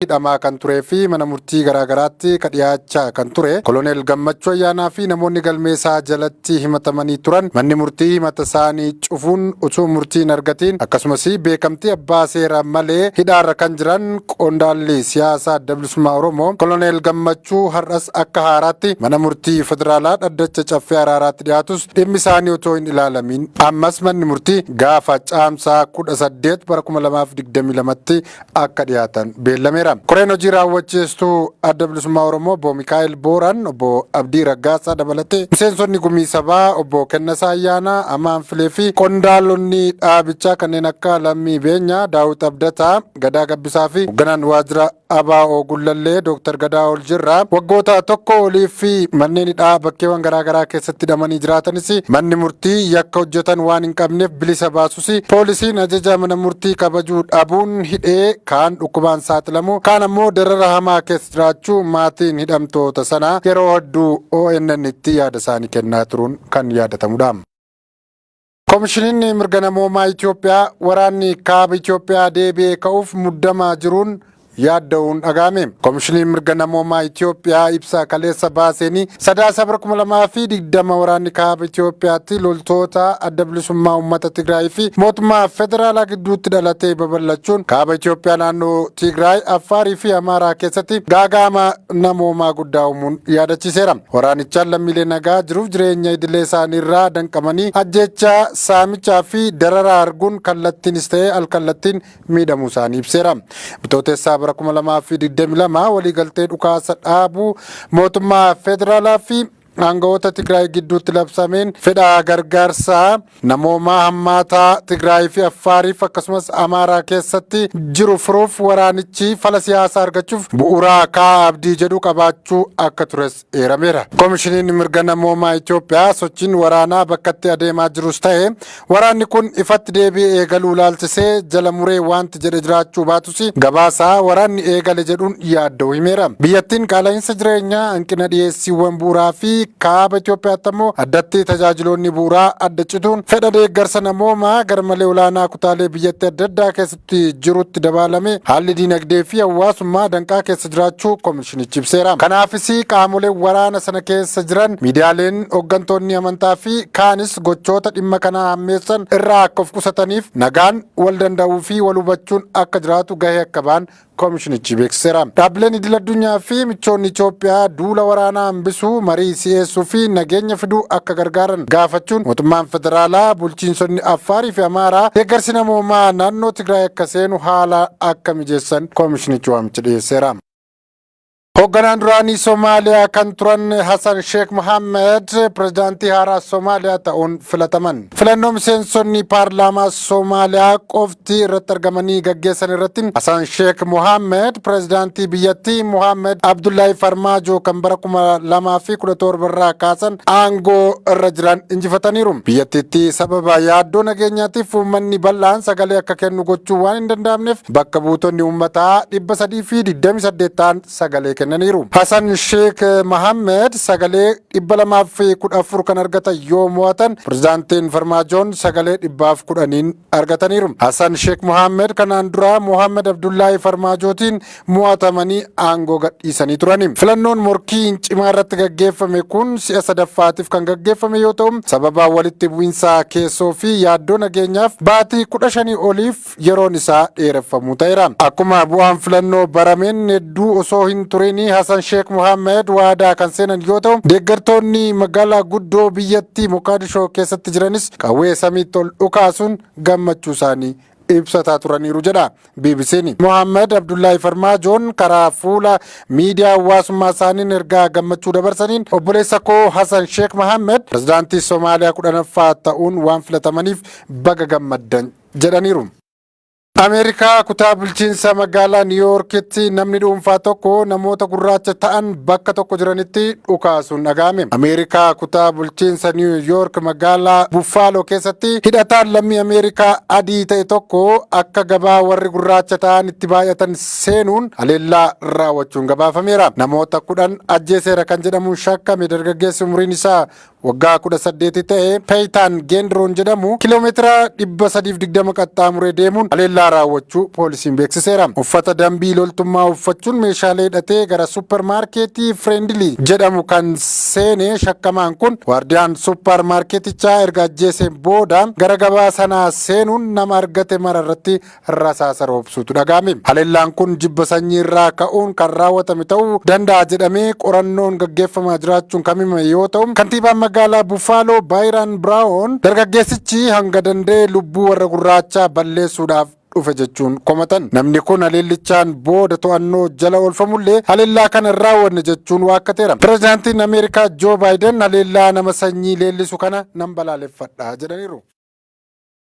hidhamaa kan turee fi mana murtii garaagaraatti kadhiyaachaa kan ture Koloneel Gammachuu Ayyaanaa fi namoonni galmeessaa jalatti himatamanii turan manni murtii himata isaanii cufuun utuu murtiin argatiin akkasumas beekamtii abbaa seeraa malee hidhaarra kan jiran qondaalli siyaasaa Adda Bilisummaa Oromoo Koloneel Gammachuu har'as akka haaraatti mana murtii federaalaa dhaddacha caffee araaraatti dhiyaatus dhimmi isaanii otoo hin ilaalamin ammas manni murtii gaafa caamsaa 18 bara 2022tti akka dhiyaatan beellameera. Koreen hojii raawwachiistuu Adda Bilisummaa Oromoo obbo Mikaa'el Booran, obbo Abdii Raggaasaa dabalatee miseensonni gumii sabaa obbo Kennasaa Ayyaanaa, Amaan Filee fi qondaalonni dhaabichaa kanneen akka Lammii Beenyaa, Daawit Abdataa, Gadaa Gabbisaa fi hoogganaan waajjira ABO Gullallee Dr. Gadaa Oljirraa waggoota tokko oliif fi manneen hidhaa bakkeewwan garaagaraa keessatti hidhamanii jiraatanis manni murtii yakka hojjetan waan hin qabneef bilisa baasus poolisiin ajaja mana murtii kabajuu dhabuun hidhee kaan dhukkubaan saaxilamu kaan ammoo darara hamaa keessa jiraachuu maatiin hidhamtoota sanaa yeroo hedduu ONN itti yaada isaanii kennaa turuun kan yaadatamudha. Komishiniin mirga namoomaa Itoophiyaa waraanni kaaba Itoophiyaa deebi'ee ka'uuf muddamaa jiruun yaadda'uun dhagahame. Komishiniin mirga namoomaa Itoophiyaa ibsa kaleessa baaseen sadaasa bara 2020 waraanni kaaba Itoophiyaatti loltoota Adda Bilisummaa Uummata Tigraay fi mootummaa federaalaa gidduutti dhalatee babal'achuun kaaba Itoophiyaa naannoo Tigraay, Affaarii fi Amaaraa keessatti gaaga'ama namoomaa guddaa uumuun yaadachiiseera. Waraanichaan lammiilee nagaa jiruuf jireenya idilee isaanii irraa danqamanii ajjeechaa, saamichaa fi dararaa arguun kallattiinis ta'ee alkallattiin miidhamuu isaanii ibseera. Bitootessaa 2022 waliigaltee dhukaasa dhaabuu mootummaa federaalaa fi aangawoota Tigraay gidduutti labsameen fedha gargaarsaa namoomaa hammaataa Tigraay fi Affaariif akkasumas Amaaraa keessatti jiru furuuf waraanichi fala siyaasaa argachuuf bu'uuraa kaa'aa abdii jedhu qabaachuu akka tures eerameera. Komishiniin mirga namoomaa Itoophiyaa sochiin waraanaa bakkatti adeemaa jirus ta'e waraanni kun ifatti deebi'ee eegaluu ilaalchisee jala muree wanti jedhe jiraachuu baatus gabaasaa waraanni eegale jedhuun yaadda'u himeera. Biyyattiin qaala'insa jireenyaa, hanqina dhiyeessiiwwan bu'uuraa fi kaaba Itoophiyaatti ammoo addatti tajaajiloonni bu'uuraa adda cituun fedha deeggarsa namoomaa garmalee olaanaa kutaalee biyyattii adda addaa keessatti jirutti dabalame haalli diinagdee fi hawaasummaa danqaa keessa jiraachuu komishinichi ibseera. Kanaafis qaamolee waraana sana keessa jiran miidiyaaleen, hooggantoonni amantaa fi kaanis gochoota dhimma kanaa hammeessan irraa akka of qusataniif nagaan wal danda'uu fi wal hubachuun akka jiraatu gahee akka ba'an komishinichi beeksiseera. Dhaabbileen idil addunyaa fi michoonni Itoophiyaa duula waraanaa hambisuu, marii si'eessuu fi nageenya fiduu akka gargaaran gaafachuun mootummaan federaalaa, bulchiinsonni Affaarii fi Amaaraa deeggarsi namoomaa naannoo Tigraay akka seenu haala akka mijeessan komishinichi waamicha dhiyeesseera. Hoogganaan duraanii Somaaliyaa kan turan Hassan Sheikh Mohammed pirezidaantii haaraa Somaaliyaa ta'uun filataman. Filannoo miseensonni paarlaamaa Somaaliyaa qofti irratti argamanii gaggeessan irratti Hassan Sheikh Mohammed pirezidaantii biyyattii Mohammed Abdullahi Farmaajo kan bara 2017 irraa kaasan aangoo irra jiran injifataniiru. Biyyattiitti sababa yaaddoo nageenyaatiif uummanni bal'aan sagalee akka kennu gochuu waan hin danda'amneef bakka buutonni uummataa 328 ta'an sagalee kennan. Hassan Sheikh Mohammed sagalee 214 kan argatan yoo mo'atan pirezidaantiin Farmaajoon sagalee 110 argataniiru. Hassan Sheikh Mohammed kanaan dura Mohammed Abdullahi Farmaajootiin mo'atamanii aangoo gadhiisanii turani. Filannoon morkii cimaa irratti gaggeeffame kun si'a sadaffaatiif kan gaggeeffame yoo ta'u sababa walitti bu'iinsa keessoo fi yaaddoo nageenyaaf baatii 15 oliif yeroon isaa dheereffamuu ta'eera. Akkuma bu'aan filannoo barameen hedduu osoo hin turin Hassan Sheikh Mohammed waadaa kan seenan yoo ta'u deeggartoonni magaalaa guddoo biyyattii Moqaadishoo keessatti jiranis qawwee samiitti ol dhukaasuun gammachuu isaanii ibsataa turaniiru jedha BBC'n. Mohammed Abdullahi Farmaajoon karaa fuula miidiyaa hawaasummaa isaaniin ergaa gammachuu dabarsaniin obboleessa koo Hassan Sheikh Mohammed pirezidaantii Somaaliyaa 10ffaa ta'uun waan filatamaniif baga gammaddan jedhaniiru. Ameerikaa kutaa bulchiinsa magaalaa Niiwuorkitti namni dhuunfaa tokko namoota gurraacha ta'an bakka tokko jiranitti dhukaasuun dhagahame. Ameerikaa kutaa bulchiinsa Niiwuork magaalaa Buffaaloo keessatti hidhataan lammii Ameerikaa adii ta'e tokko akka gabaa warri gurraacha ta'an itti baay'atan seenuun haleellaa raawwachuun gabaafameera. Namoota 10 ajjeeseera kan jedhamuun shakkame dargaggeessi umriin isaa waggaa 18 ta'e Peytaan Gendroon jedhamu kiiloomeetira 320 qaxxaamuree deemuun haleellaa haleellaa raawwachuu poolisiin beeksiseera. Uffata dambii loltummaa uffachuun meeshaalee hidhatee gara suppermaarkeetii Friendly jedhamu kan seene shakkamaan kun waardiyaan suppermaarkeetichaa erga ajjeesee booda gara gabaa sanaa seenuun nama argate mararratti rasaasa roobsuutu dhagahame. Haleellaan kun jibba sanyii irraa ka'uun kan raawwatame ta'uu danda'a jedhamee qorannoon gaggeeffamaa jiraachuun kan himame yoo ta'u, kantiibaan magaalaa Buffalo Byron Brown dargaggeessichi hanga danda'e lubbuu warra gurraachaa balleessuudhaaf dhufe jechuun komatan. Namni kun haleellichaan booda to'annoo jala oolfamullee haleellaa kana raawwanne jechuun waakkateera. Pireezidaantiin Ameerikaa Joo Baayiden haleellaa nama sanyii leellisu kana nan balaaleffadha jedhaniiru.